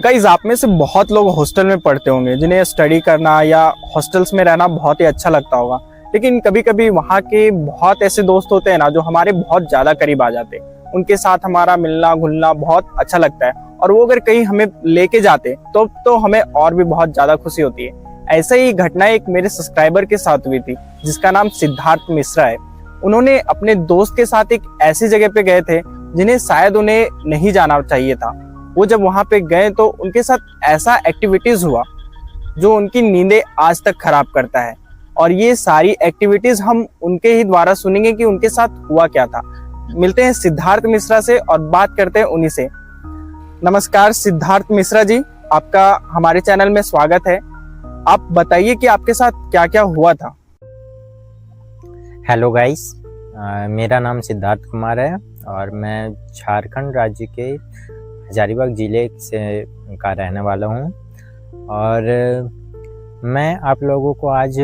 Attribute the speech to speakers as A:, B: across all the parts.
A: Guys, आप में से बहुत लोग हॉस्टल में पढ़ते होंगे जिन्हें स्टडी करना या हॉस्टल्स में रहना बहुत ही अच्छा लगता होगा। लेकिन कभी कभी वहाँ के बहुत ऐसे दोस्त होते हैं ना जो हमारे बहुत ज्यादा करीब आ जाते हैं। उनके साथ हमारा मिलना घुलना बहुत अच्छा लगता है और वो अगर कहीं हमें लेके जाते तो हमें और भी बहुत ज्यादा खुशी होती है। ऐसा ही घटना एक मेरे सब्सक्राइबर के साथ हुई थी जिसका नाम सिद्धार्थ मिश्रा है। उन्होंने अपने दोस्त के साथ एक ऐसी जगह पे गए थे जिन्हें शायद उन्हें नहीं जाना चाहिए था। वो जब वहां पे गए तो उनके साथ ऐसा एक्टिविटीज हुआ जो उनकी नींदें आज तक खराब करता है। और ये सारी एक्टिविटीज हम उनके ही द्वारा सुनेंगे कि उनके साथ हुआ क्या था। मिलते हैं सिद्धार्थ मिश्रा से और बात करते हैं उन्हीं से। नमस्कार सिद्धार्थ मिश्रा जी, आपका हमारे चैनल में स्वागत है। आप बताइए कि आपके साथ क्या क्या हुआ था।
B: हेलो गाइस, मेरा नाम सिद्धार्थ कुमार है और मैं झारखंड राज्य के हजारीबाग ज़िले से का रहने वाला हूँ। और मैं आप लोगों को आज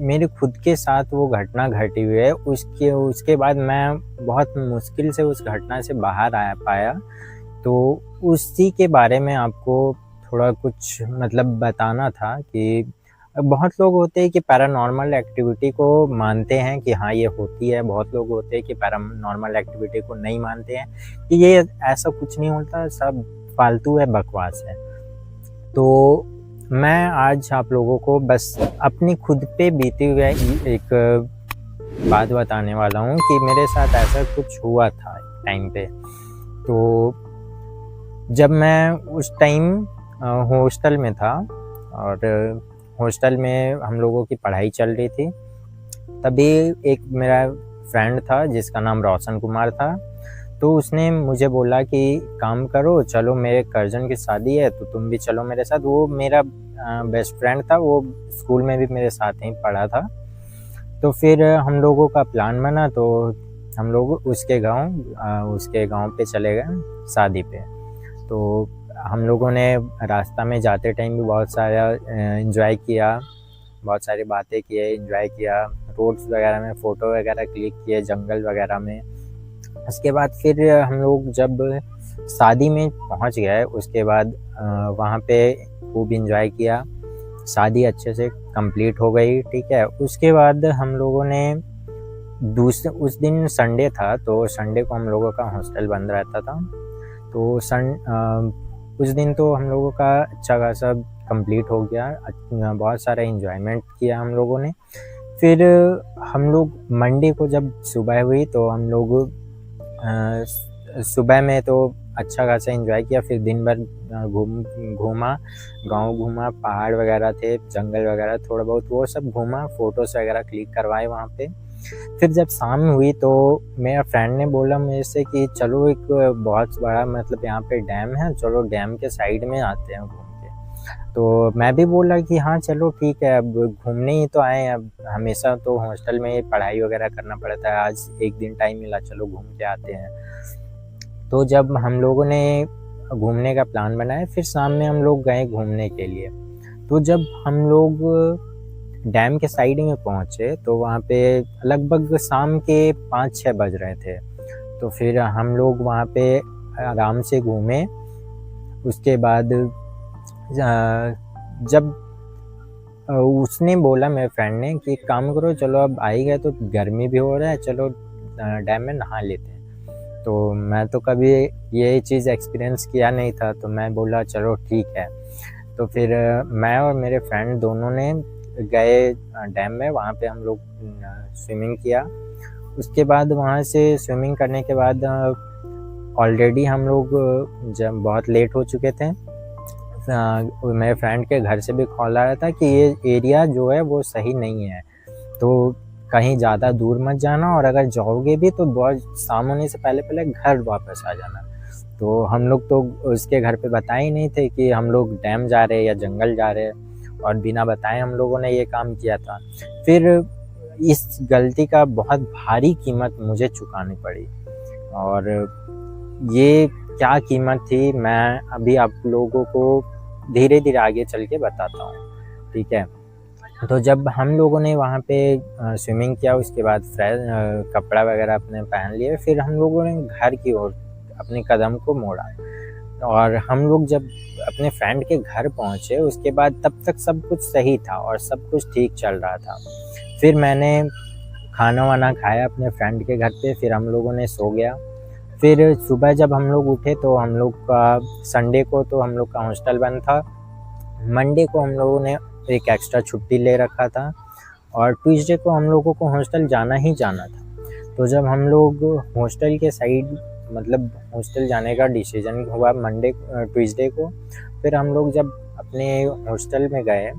B: मेरे खुद के साथ वो घटना घटी हुई है, उसके बाद मैं बहुत मुश्किल से उस घटना से बाहर आ पाया, तो उसी के बारे में आपको थोड़ा कुछ बताना था कि बहुत लोग होते हैं कि पैरानॉर्मल एक्टिविटी को मानते हैं कि हाँ ये होती है। बहुत लोग होते हैं कि पैरानॉर्मल एक्टिविटी को नहीं मानते हैं कि ये ऐसा कुछ नहीं होता, सब फालतू है, बकवास है। तो मैं आज आप लोगों को बस अपनी खुद पे बीते हुए एक बात बताने वाला हूँ कि मेरे साथ ऐसा कुछ हुआ था टाइम पे। तो जब मैं उस टाइम हॉस्टल में था और हॉस्टल में हम लोगों की पढ़ाई चल रही थी, तभी एक मेरा फ्रेंड था जिसका नाम रोशन कुमार था। तो उसने मुझे बोला कि काम करो, चलो मेरे कज़न की शादी है तो तुम भी चलो मेरे साथ। वो मेरा बेस्ट फ्रेंड था, वो स्कूल में भी मेरे साथ ही पढ़ा था। तो फिर हम लोगों का प्लान बना, तो हम लोग उसके गांव पे चले गए शादी पे। तो हम लोगों ने रास्ता में जाते टाइम भी बहुत सारा एंजॉय किया, बहुत सारी बातें किए, एंजॉय किया, रोड्स वगैरह में फ़ोटो वगैरह क्लिक किए, जंगल वगैरह में। उसके बाद फिर हम लोग जब शादी में पहुंच गए, उसके बाद वहाँ पे खूब एंजॉय किया। शादी अच्छे से कंप्लीट हो गई, ठीक है। उसके बाद हम लोगों ने उस दिन संडे था, तो संडे को हम लोगों का हॉस्टल बंद रहता था। तो उस दिन तो हम लोगों का अच्छा खासा कंप्लीट हो गया, बहुत सारा एंजॉयमेंट किया हम लोगों ने। फिर हम लोग मंडे को जब सुबह हुई तो हम लोग सुबह में तो अच्छा खासा एंजॉय किया। फिर दिन भर घूमा, गांव घूमा, पहाड़ वगैरह थे, जंगल वगैरह थोड़ा बहुत वो सब घूमा, फ़ोटोज़ वगैरह क्लिक करवाए वहाँ पे। फिर जब शाम हुई तो मेरा फ्रेंड ने बोला मेरे से कि चलो एक बहुत बड़ा यहाँ पे डैम है, चलो डैम के साइड में आते हैं घूम के। तो मैं भी बोला कि हाँ चलो ठीक है, अब घूमने ही तो आए हैं, अब हमेशा तो हॉस्टल में पढ़ाई वगैरह करना पड़ता है, आज एक दिन टाइम मिला, चलो घूम के आते हैं। तो जब हम लोगों ने घूमने का प्लान बनाया, फिर शाम में हम लोग गए घूमने के लिए। तो जब हम लोग डैम के साइड में पहुँचे तो वहाँ पे लगभग शाम के 5-6 बज रहे थे। तो फिर हम लोग वहाँ पे आराम से घूमे। उसके बाद जब उसने बोला, मेरे फ्रेंड ने, कि काम करो, चलो अब आ ही गए तो गर्मी भी हो रहा है, चलो डैम में नहा लेते हैं। तो मैं तो कभी ये चीज़ एक्सपीरियंस किया नहीं था, तो मैं बोला चलो ठीक है। तो फिर मैं और मेरे फ्रेंड दोनों ने गए डैम में, वहाँ पे हम लोग स्विमिंग किया। उसके बाद वहाँ से स्विमिंग करने के बाद ऑलरेडी हम लोग जब बहुत लेट हो चुके थे, मेरे फ्रेंड के घर से भी कॉल आ रहा था कि ये एरिया जो है वो सही नहीं है, तो कहीं ज़्यादा दूर मत जाना, और अगर जाओगे भी तो बहुत शाम होने से पहले घर वापस आ जाना। तो हम लोग तो उसके घर पे बताए ही नहीं थे कि हम लोग डैम जा रहे हैं या जंगल जा रहे हैं, और बिना बताए हम लोगों ने ये काम किया था। फिर इस गलती का बहुत भारी कीमत मुझे चुकानी पड़ी, और ये क्या कीमत थी मैं अभी आप लोगों को धीरे धीरे आगे चल के बताता हूँ, ठीक है। तो जब हम लोगों ने वहाँ पे स्विमिंग किया, उसके बाद कपड़ा वगैरह अपने पहन लिए, फिर हम लोगों ने घर की ओर अपने कदम को मोड़ा। और हम लोग जब अपने फ्रेंड के घर पहुँचे उसके बाद तब तक सब कुछ सही था और सब कुछ ठीक चल रहा था। फिर मैंने खाना वाना खाया अपने फ्रेंड के घर पे, फिर हम लोगों ने सो गया। फिर सुबह जब हम लोग उठे तो हम लोग का संडे को तो हम लोग का हॉस्टल बंद था। मंडे को हम लोगों ने एक एक्स्ट्रा छुट्टी ले रखा था और ट्यूसडे को हम लोगों को हॉस्टल जाना ही जाना था। तो जब हम लोग हॉस्टल के साइड मतलब हॉस्टल जाने का डिसीजन हुआ मंडे ट्यूसडे को, फिर हम लोग जब अपने हॉस्टल में गए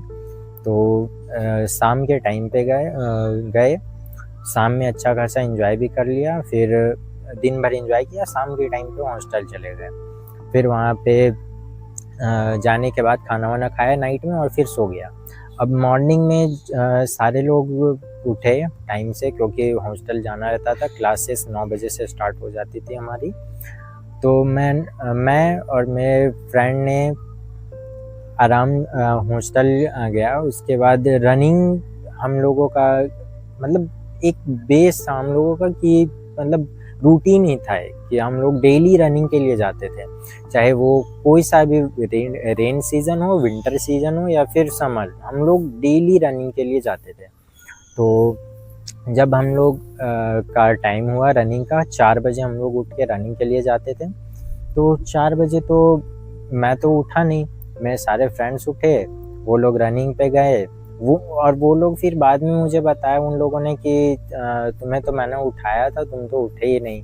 B: तो शाम के टाइम पे गए शाम में अच्छा खासा एंजॉय भी कर लिया। फिर दिन भर एंजॉय किया, शाम के टाइम पे हॉस्टल चले गए। फिर वहाँ पे जाने के बाद खाना वाना खाया नाइट में और फिर सो गया। अब मॉर्निंग में सारे लोग उठे टाइम से क्योंकि हॉस्टल जाना रहता था। क्लासेस 9 बजे से स्टार्ट हो जाती थी हमारी। तो मैं और मेरे फ्रेंड ने आराम हॉस्टल गया। उसके बाद रनिंग हम लोगों का मतलब एक बेस था हम लोगों का कि मतलब रूटीन ही था कि हम लोग डेली रनिंग के लिए जाते थे, चाहे वो कोई सा भी रेन सीजन हो, विंटर सीजन हो या फिर समर, हम लोग डेली रनिंग के लिए जाते थे। तो जब हम लोग का टाइम हुआ रनिंग का, 4 बजे हम लोग उठ के रनिंग के लिए जाते थे। तो 4 बजे तो मैं तो उठा नहीं, मेरे सारे फ्रेंड्स उठे, वो लोग रनिंग पे गए। वो लोग फिर बाद में मुझे बताया उन लोगों ने कि तुम्हें तो मैंने उठाया था, तुम तो उठे ही नहीं।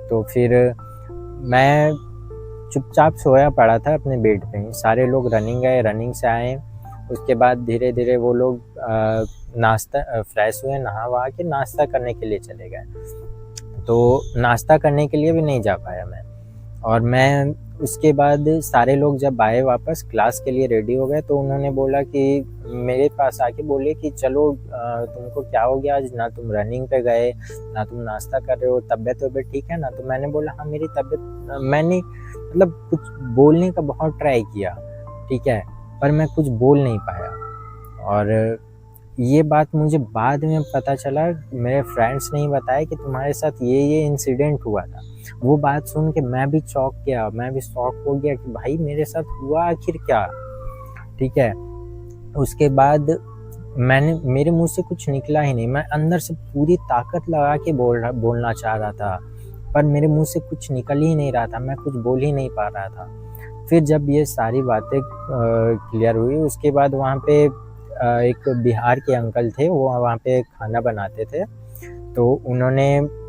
B: तो फिर मैं चुपचाप सोया पड़ा था अपने बेड पे ही। सारे लोग रनिंग गए, रनिंग से आए, उसके बाद धीरे धीरे वो लोग नाश्ता फ्रेश हुए, नहा वहा के नाश्ता करने के लिए चले गए। तो नाश्ता करने के लिए भी नहीं जा पाया मैं। और मैं उसके बाद सारे लोग जब आए वापस क्लास के लिए रेडी हो गए तो उन्होंने बोला कि मेरे पास आके बोले कि चलो तुमको क्या हो गया आज, ना तुम रनिंग पे गए ना तुम नाश्ता कर रहे हो, तबीयत ठीक है ना। तो मैंने बोला हाँ मेरी तबीयत, मैंने मतलब कुछ बोलने का बहुत ट्राई किया, ठीक है, पर मैं कुछ बोल नहीं पाया। और ये बात मुझे बाद में पता चला, मेरे फ्रेंड्स ने ही बताया कि तुम्हारे साथ ये इंसिडेंट हुआ था। वो बात सुन के मैं भी चौंक गया, मैं भी शॉक हो गया कि भाई मेरे साथ हुआ आखिर क्या, ठीक है। उसके बाद मेरे मुंह से कुछ निकला ही नहीं। मैं अंदर से पूरी ताकत लगा के बोलना चाह रहा था, पर मेरे मुंह से कुछ निकल ही नहीं रहा था, मैं कुछ बोल ही नहीं पा रहा था। फिर जब ये सारी बातें क्लियर हुई उसके बाद वहाँ पे एक बिहार के अंकल थे, वो वहाँ पे खाना बनाते थे। तो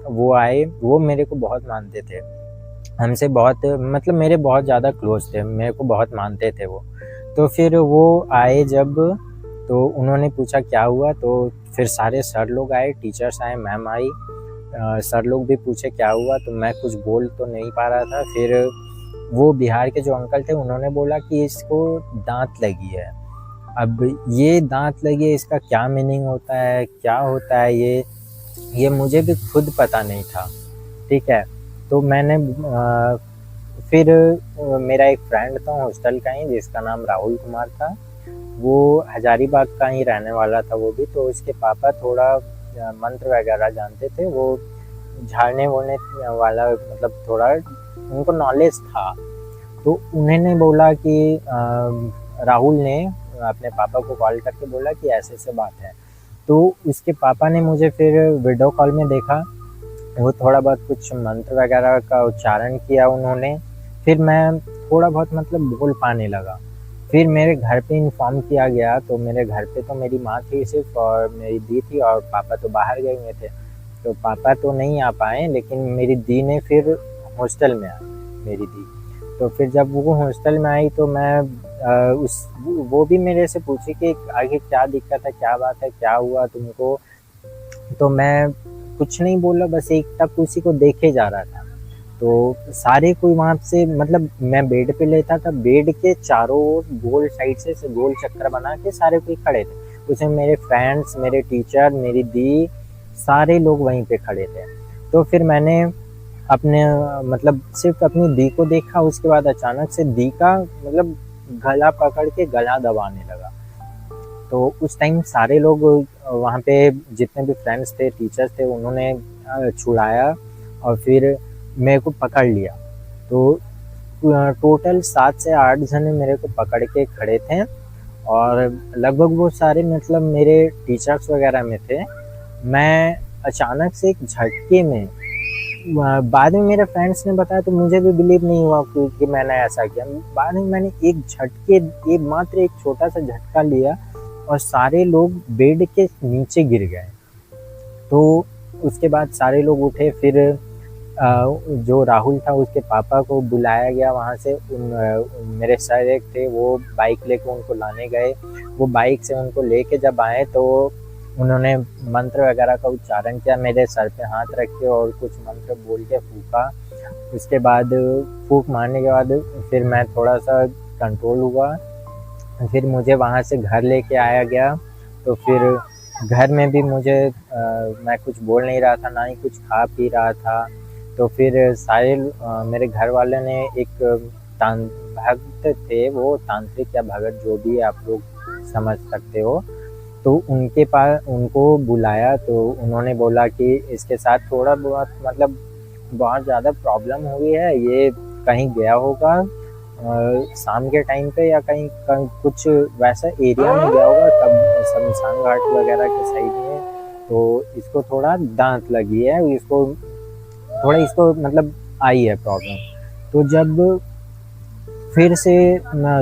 B: वो आए, वो मेरे को बहुत मानते थे, हमसे बहुत मतलब मेरे बहुत ज़्यादा क्लोज थे, मेरे को बहुत मानते थे वो। तो फिर वो आए जब, तो उन्होंने पूछा क्या हुआ, तो फिर सारे सर लोग आए, टीचर्स आए, मैम आई, सर लोग भी पूछे क्या हुआ। तो मैं कुछ बोल तो नहीं पा रहा था। फिर वो बिहार के जो अंकल थे उन्होंने बोला कि इसको दांत लगी है। अब ये दांत लगी है, इसका क्या मीनिंग होता है, क्या होता है ये मुझे भी खुद पता नहीं था, ठीक है। तो मैंने फिर मेरा एक फ्रेंड था हॉस्टल का ही, जिसका नाम राहुल कुमार था, वो हजारीबाग का ही रहने वाला था वो भी। तो उसके पापा थोड़ा मंत्र वगैरह जानते थे, वो झाड़ने वोड़ने वाला मतलब थोड़ा उनको नॉलेज था। तो उन्होंने बोला कि राहुल ने अपने पापा को कॉल करके बोला कि ऐसे ऐसे बात है। तो उसके पापा ने मुझे फिर वीडियो कॉल में देखा, वो थोड़ा बहुत कुछ मंत्र वगैरह का उच्चारण किया उन्होंने। फिर मैं थोड़ा बहुत मतलब बोल पाने लगा। फिर मेरे घर पे इन्फॉर्म किया गया। तो मेरे घर पे तो मेरी माँ थी सिर्फ और मेरी दी थी, और पापा तो बाहर गए हुए थे। तो पापा तो नहीं आ पाए, लेकिन मेरी दी ने फिर हॉस्टल में आई, मेरी दी। तो फिर जब वो हॉस्टल में आई तो मैं वो भी मेरे से पूछी कि आगे क्या दिक्कत है, क्या बात है, क्या हुआ तुमको। तो मैं कुछ नहीं बोला, बस एक तक उसी को देखे जा रहा था। तो सारे कोई वहाँ से मतलब मैं बेड पे लेटा था, बेड के चारों ओर गोल साइड से गोल चक्कर बना के सारे कोई खड़े थे। उसमें मेरे फ्रेंड्स, मेरे टीचर, मेरी दी, सारे लोग वहीं पे खड़े थे। तो फिर मैंने अपने मतलब सिर्फ अपनी दी को देखा, उसके बाद अचानक से दी का मतलब गला पकड़ के गला दबाने लगा। तो उस टाइम सारे लोग वहाँ पे जितने भी फ्रेंड्स थे, टीचर्स थे, उन्होंने छुड़ाया और फिर मेरे को पकड़ लिया। तो टोटल 7 से 8 जने मेरे को पकड़ के खड़े थे और लगभग वो सारे मतलब मेरे टीचर्स वगैरह में थे। मैं अचानक से एक झटके में बाद में मेरे फ्रेंड्स ने बताया तो मुझे भी बिलीव नहीं हुआ कि मैंने ऐसा किया। बाद में मैंने मात्र एक छोटा सा झटका लिया और सारे लोग बेड के नीचे गिर गए। तो उसके बाद सारे लोग उठे, फिर जो राहुल था उसके पापा को बुलाया गया वहाँ से। मेरे सर एक थे, वो बाइक लेके उनको लाने गए। वो बाइक से उनको लेके जब आए तो उन्होंने मंत्र वगैरह का उच्चारण किया, मेरे सर पे हाथ रख के और कुछ मंत्र बोल के फूका। उसके बाद फूक मारने के बाद फिर मैं थोड़ा सा कंट्रोल हुआ। फिर मुझे वहाँ से घर लेके आया गया। तो फिर घर में भी मैं कुछ बोल नहीं रहा था, ना ही कुछ खा पी रहा था। तो फिर सारे मेरे घर वाले ने एक भक्त थे, वो तांत्रिक या भगत जो भी आप लोग समझ सकते हो, तो उनके पास उनको बुलाया। तो उन्होंने बोला कि इसके साथ थोड़ा बहुत मतलब बहुत ज़्यादा प्रॉब्लम हुई है, ये कहीं गया होगा शाम के टाइम पे या कहीं कुछ वैसा एरिया में गया होगा, तब शमशान घाट वगैरह के साइड में। तो इसको थोड़ा दांत लगी है, इसको मतलब आई है प्रॉब्लम। तो जब फिर से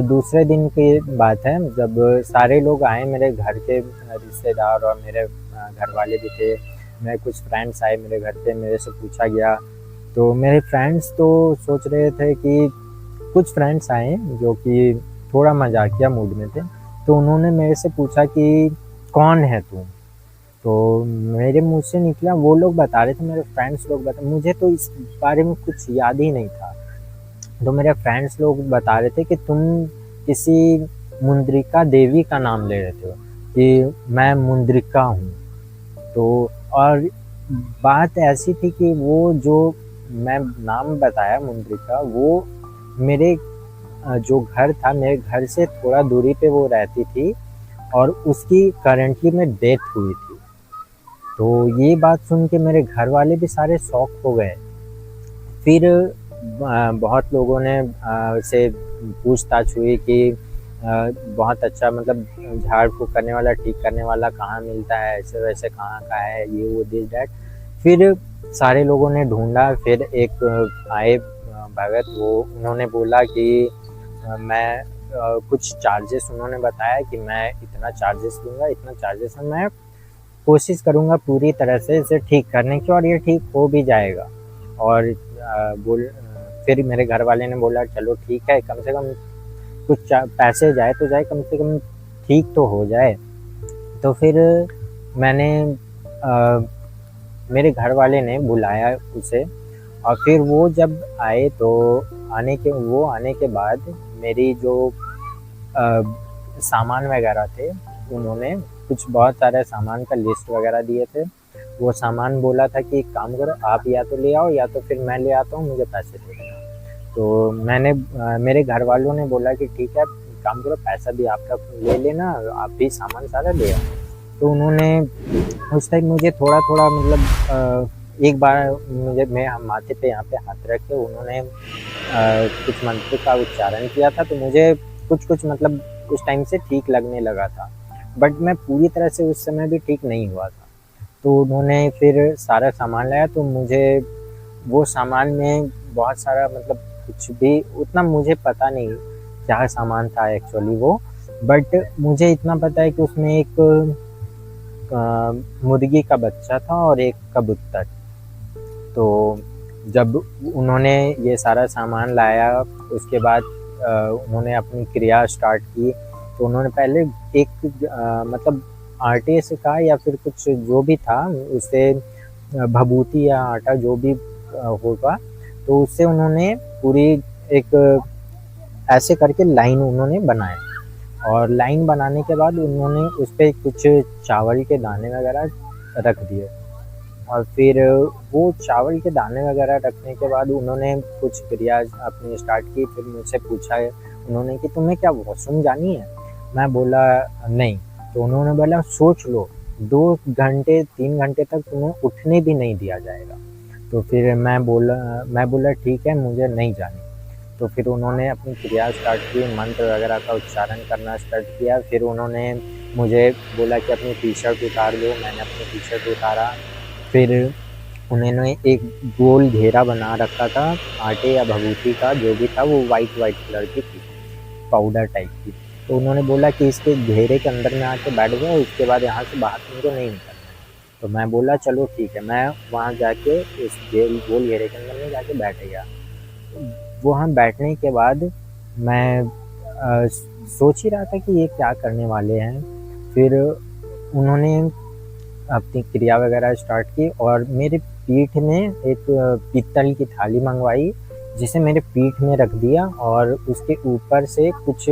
B: दूसरे दिन की बात है, जब सारे लोग आए, मेरे घर के रिश्तेदार और मेरे घर वाले भी थे, मेरे कुछ फ्रेंड्स आए मेरे घर पे, मेरे से पूछा गया। तो मेरे फ्रेंड्स तो सोच रहे थे कि कुछ फ्रेंड्स आए जो कि थोड़ा मजाकिया मूड में थे, तो उन्होंने मेरे से पूछा कि कौन है तू। तो मेरे मुंह से निकला, वो लोग बता रहे थे, मेरे फ्रेंड्स लोग बता, मुझे तो इस बारे में कुछ याद ही नहीं था। तो मेरे फ्रेंड्स लोग बता रहे थे कि तुम किसी मुंद्रिका देवी का नाम ले रहे थे कि मैं मुंद्रिका हूँ। तो और बात ऐसी थी कि वो जो मैं नाम बताया मुंद्रिका, वो मेरे जो घर था, मेरे घर से थोड़ा दूरी पे वो रहती थी और उसकी करंटली में डेथ हुई थी। तो ये बात सुन के मेरे घर वाले भी सारे शॉक हो गए। फिर बहुत लोगों ने से पूछताछ हुई कि बहुत अच्छा मतलब झाड़ फूक करने वाला, ठीक करने वाला कहाँ मिलता है, ऐसे वैसे कहाँ का है, ये वो दिस डैट। फिर सारे लोगों ने ढूंढा, फिर एक आए भगत, वो उन्होंने बोला कि मैं कुछ चार्जेस उन्होंने बताया कि मैं इतना चार्जेस लूँगा, इतना चार्जेस है, मैं कोशिश करूँगा पूरी तरह से इसे ठीक करने की और ये ठीक हो भी जाएगा। और फिर मेरे घर वाले ने बोला चलो ठीक है, कम से कम कुछ पैसे जाए तो जाए, कम से कम ठीक तो हो जाए। तो फिर मैंने मेरे घर वाले ने बुलाया उसे, और फिर वो जब आए तो आने के बाद मेरी जो सामान वगैरह थे, उन्होंने कुछ बहुत सारे सामान का लिस्ट वगैरह दिए थे। वो सामान बोला था कि एक काम करो, आप या तो ले आओ या तो फिर मैं ले आता हूँ, मुझे पैसे दे देना। तो मैंने मेरे घर वालों ने बोला कि ठीक है, काम करो, पैसा भी आप तक ले लेना, आप भी सामान सारा ले आओ। तो उन्होंने उस टाइम मुझे थोड़ा थोड़ा मतलब एक बार मैं माथे पे यहाँ पे हाथ रख के उन्होंने कुछ मंत्र का उच्चारण किया था, तो मुझे कुछ मतलब उस टाइम से ठीक लगने लगा था, बट मैं पूरी तरह से उस समय भी ठीक नहीं हुआ था। तो उन्होंने फिर सारा सामान लाया, तो मुझे वो सामान में बहुत सारा मतलब कुछ भी उतना मुझे पता नहीं क्या सामान था एक्चुअली वो, बट मुझे इतना पता है कि उसमें एक मुर्गी का बच्चा था और एक कबूतर। तो जब उन्होंने ये सारा सामान लाया, उसके बाद उन्होंने अपनी क्रिया स्टार्ट की। तो उन्होंने पहले एक मतलब आटे से का या फिर कुछ जो भी था उससे भभूति या आटा जो भी होगा, तो उससे उन्होंने पूरी एक ऐसे करके लाइन उन्होंने बनाया। और लाइन बनाने के बाद उन्होंने उस पर कुछ चावल के दाने वगैरह रख दिए, और फिर वो चावल के दाने वगैरह रखने के बाद उन्होंने कुछ क्रिया अपनी स्टार्ट की। फिर मुझसे पूछा उन्होंने कि तुम्हें क्या वॉशरूम जानी है? मैं बोला नहीं। तो उन्होंने बोला सोच लो, 2 घंटे 3 घंटे तक तुम्हें उठने भी नहीं दिया जाएगा। तो फिर मैं बोला ठीक है, मुझे नहीं जानी। तो फिर उन्होंने अपनी क्रिया स्टार्ट की, मंत्र वगैरह का उच्चारण करना स्टार्ट किया। फिर उन्होंने मुझे बोला कि अपनी टी-शर्ट उतार दो, मैंने अपनी टी-शर्ट उतारा। फिर उन्होंने एक गोल घेरा बना रखा था आटे या भभूति का, जो भी था वो वाइट कलर की थी, पाउडर टाइप की। तो उन्होंने बोला कि इसके घेरे के अंदर में आके बैठ जाओ, उसके बाद यहाँ से बाहर तुमको नहीं निकलना है। तो मैं बोला चलो ठीक है, मैं वहाँ जाके उस गोल घेरे के अंदर में जाके बैठ गया। वहाँ बैठने के बाद मैं सोच ही रहा था कि ये क्या करने वाले हैं। फिर उन्होंने अपनी क्रिया वगैरह स्टार्ट की और मेरे पीठ में एक पीतल की थाली मंगवाई, जिसे मेरे पीठ में रख दिया और उसके ऊपर से कुछ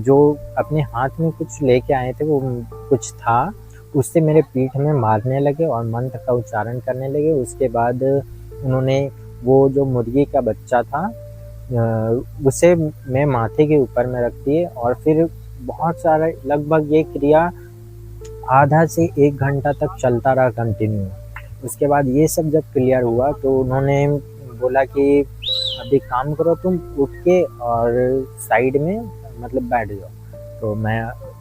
B: जो अपने हाथ में कुछ लेके आए थे वो कुछ था, उससे मेरे पीठ में मारने लगे और मंत्र का उच्चारण करने लगे। उसके बाद उन्होंने वो जो मुर्गी का बच्चा था उसे मैं माथे के ऊपर में रख दिए और फिर बहुत सारा लगभग ये क्रिया आधा से 1 घंटा तक चलता रहा कंटिन्यू। उसके बाद ये सब जब क्लियर हुआ तो उन्होंने बोला कि अब एक काम करो, तुम उठ के और साइड में मतलब बैठ जाओ। तो मैं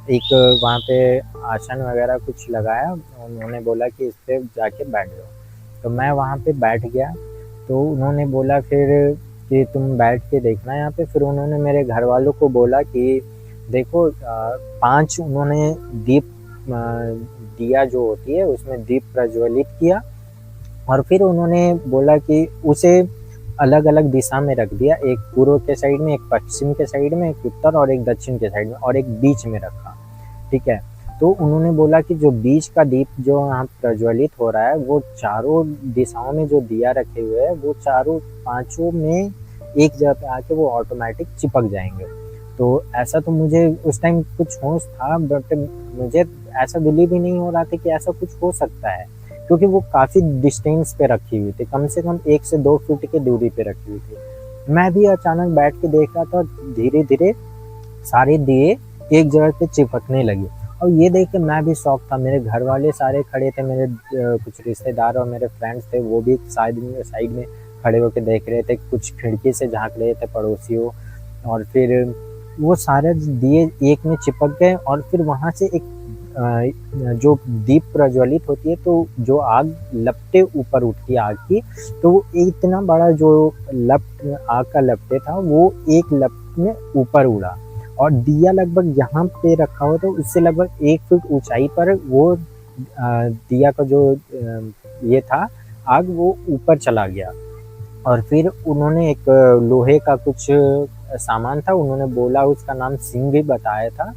B: एक वहाँ पे आसन वगैरह कुछ लगाया, उन्होंने बोला कि इस पे जाके बैठ जाओ। तो मैं वहाँ पे बैठ गया। तो उन्होंने बोला फिर कि तुम बैठ के देखना यहाँ पे। फिर उन्होंने मेरे घर वालों को बोला कि देखो 5 उन्होंने दीप दिया जो होती है उसमें दीप प्रज्वलित किया और फिर उन्होंने बोला कि उसे अलग अलग दिशा में रख दिया, एक पूर्व के साइड में, एक पश्चिम के साइड में, एक उत्तर और एक दक्षिण के साइड में, और एक बीच में रखा। ठीक है, तो उन्होंने बोला कि जो बीच का दीप जो यहाँ प्रज्वलित हो रहा है वो चारों दिशाओं में जो दिया रखे हुए हैं वो चारों 5 में एक जगह पे आके वो ऑटोमेटिक चिपक जाएंगे। तो ऐसा तो मुझे उस टाइम कुछ होश था, बट मुझे ऐसा बिलीव ही नहीं हो रहा था कि ऐसा कुछ हो सकता है, क्योंकि वो काफ़ी डिस्टेंस पे रखी हुई थी, कम से कम 1 से 2 फीट की दूरी पे रखी हुई थी। मैं भी अचानक बैठ के देख रहा था, धीरे धीरे सारे दिए एक जगह पे चिपकने लगे और ये देख के मैं भी शौक था। मेरे घर वाले सारे खड़े थे, मेरे कुछ रिश्तेदार और मेरे फ्रेंड्स थे, वो भी साइड में खड़े होकर देख रहे थे, कुछ खिड़की से झांक रहे थे पड़ोसियों। और फिर वो सारे दिए एक में चिपक गए और फिर वहाँ से एक जो दीप प्रज्वलित होती है तो जो आग लपटे ऊपर उठती है आग की, तो वो इतना बड़ा जो आग का लपटे था वो एक लपट में ऊपर उड़ा और दिया लगभग यहाँ पे रखा हुआ था उससे लगभग 1 फीट ऊंचाई पर वो दिया का जो ये था आग वो ऊपर चला गया। और फिर उन्होंने एक लोहे का कुछ सामान था, उन्होंने बोला उसका नाम सिंह भी बताया था।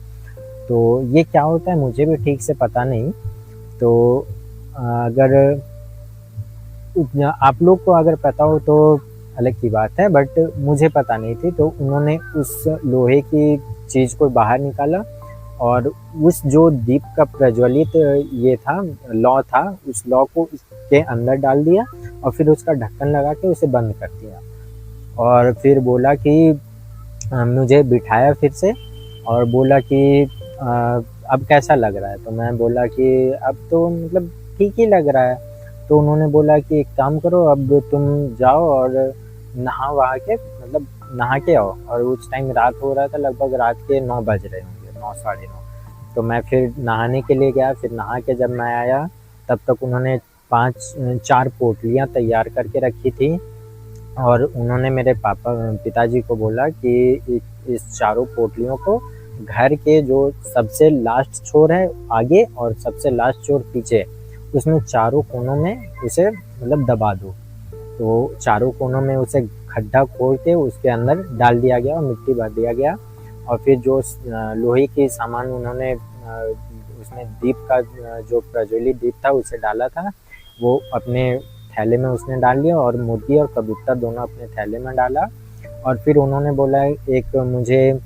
B: तो ये क्या होता है मुझे भी ठीक से पता नहीं, तो अगर आप लोग को अगर पता हो तो अलग की बात है, बट मुझे पता नहीं थी। तो उन्होंने उस लोहे की चीज़ को बाहर निकाला और उस जो दीप का प्रज्वलित ये था लौ था, उस लौ को इसके अंदर डाल दिया और फिर उसका ढक्कन लगा के उसे बंद कर दिया। और फिर बोला कि मुझे बिठाया फिर से और बोला कि अब कैसा लग रहा है। तो मैं बोला कि अब तो मतलब ठीक ही लग रहा है। तो उन्होंने बोला कि एक काम करो, अब तुम जाओ और नहा के आओ। और उस टाइम रात हो रहा था, लगभग रात के 9 बज रहे होंगे, 9 साढ़े 9। तो मैं फिर नहाने के लिए गया। फिर नहा के जब मैं आया तब तक उन्होंने 4 पोटलियाँ तैयार करके रखी थी और उन्होंने मेरे पिताजी को बोला कि इस चारों पोटलियों को घर के जो सबसे लास्ट छोर है आगे और सबसे लास्ट छोर पीछे, उसमें चारों कोनों में उसे मतलब दबा दो। तो चारों कोनों में उसे खड्डा खोद के उसके अंदर डाल दिया गया और मिट्टी भर दिया गया। और फिर जो लोहे के सामान उन्होंने उसमें दीप का जो प्रज्वलित दीप था उसे डाला था, वो अपने थैले में उसने डाल लिया और मुर्गी और कबूतर दोनों अपने थैले में डाला। और फिर उन्होंने बोला एक मुझे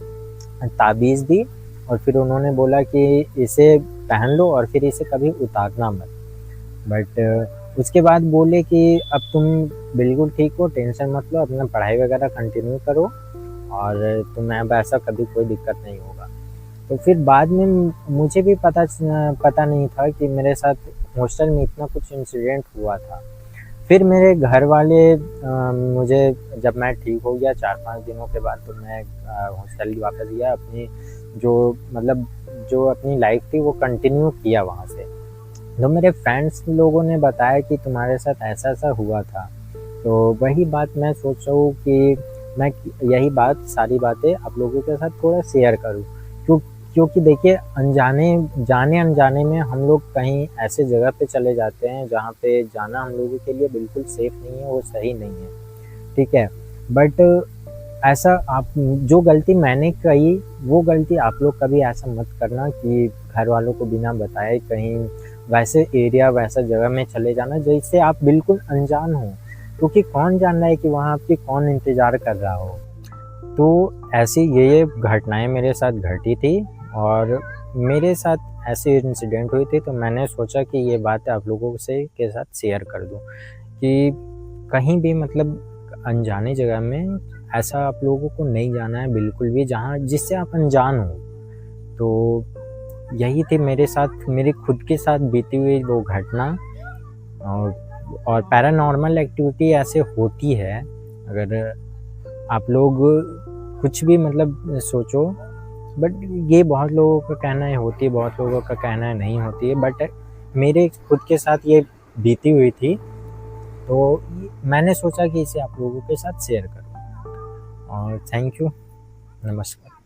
B: ताबीज़ दी और फिर उन्होंने बोला कि इसे पहन लो और फिर इसे कभी उतारना मत। बट उसके बाद बोले कि अब तुम बिल्कुल ठीक हो, टेंशन मत लो, अपना पढ़ाई वगैरह कंटिन्यू करो और तुम्हें अब ऐसा कभी कोई दिक्कत नहीं होगा। तो फिर बाद में मुझे भी पता नहीं था कि मेरे साथ हॉस्टल में इतना कुछ इंसिडेंट हुआ था। फिर मेरे घर वाले मुझे, जब मैं ठीक हो गया 4-5 दिनों के बाद, तो मैं हॉस्टल वापस गया, अपनी जो अपनी लाइफ थी वो कंटिन्यू किया वहाँ से। तो मेरे फ्रेंड्स लोगों ने बताया कि तुम्हारे साथ ऐसा ऐसा हुआ था। तो वही बात मैं सोच रहा हूँ कि मैं यही बात, सारी बातें आप लोगों के साथ थोड़ा शेयर करूँ, क्योंकि देखिए, जाने अनजाने में हम लोग कहीं ऐसे जगह पे चले जाते हैं जहाँ पे जाना हम लोगों के लिए बिल्कुल सेफ नहीं है, वो सही नहीं है, ठीक है। बट ऐसा, आप जो गलती मैंने कही वो गलती आप लोग कभी ऐसा मत करना कि घर वालों को बिना बताए कहीं वैसे एरिया, वैसा जगह में चले जाना जिससे आप बिल्कुल अनजान हो, क्योंकि कौन जान रहा है कि वहाँ आपकी कौन इंतज़ार कर रहा हो। तो ऐसी ये घटनाएं मेरे साथ घटी थी और मेरे साथ ऐसे इंसिडेंट हुई थी, तो मैंने सोचा कि ये बात आप लोगों से के साथ शेयर कर दूं कि कहीं भी अनजाने जगह में ऐसा आप लोगों को नहीं जाना है बिल्कुल भी, जहाँ जिससे आप अनजान हो। तो यही थी मेरे साथ, मेरी खुद के साथ बीती हुई वो घटना। और पैरानॉर्मल एक्टिविटी ऐसे होती है, अगर आप लोग कुछ भी सोचो, बट ये बहुत लोगों का कहना है होती है, बहुत लोगों का कहना है नहीं होती है, बट मेरे खुद के साथ ये बीती हुई थी, तो मैंने सोचा कि इसे आप लोगों के साथ शेयर करूं। और थैंक यू, नमस्कार।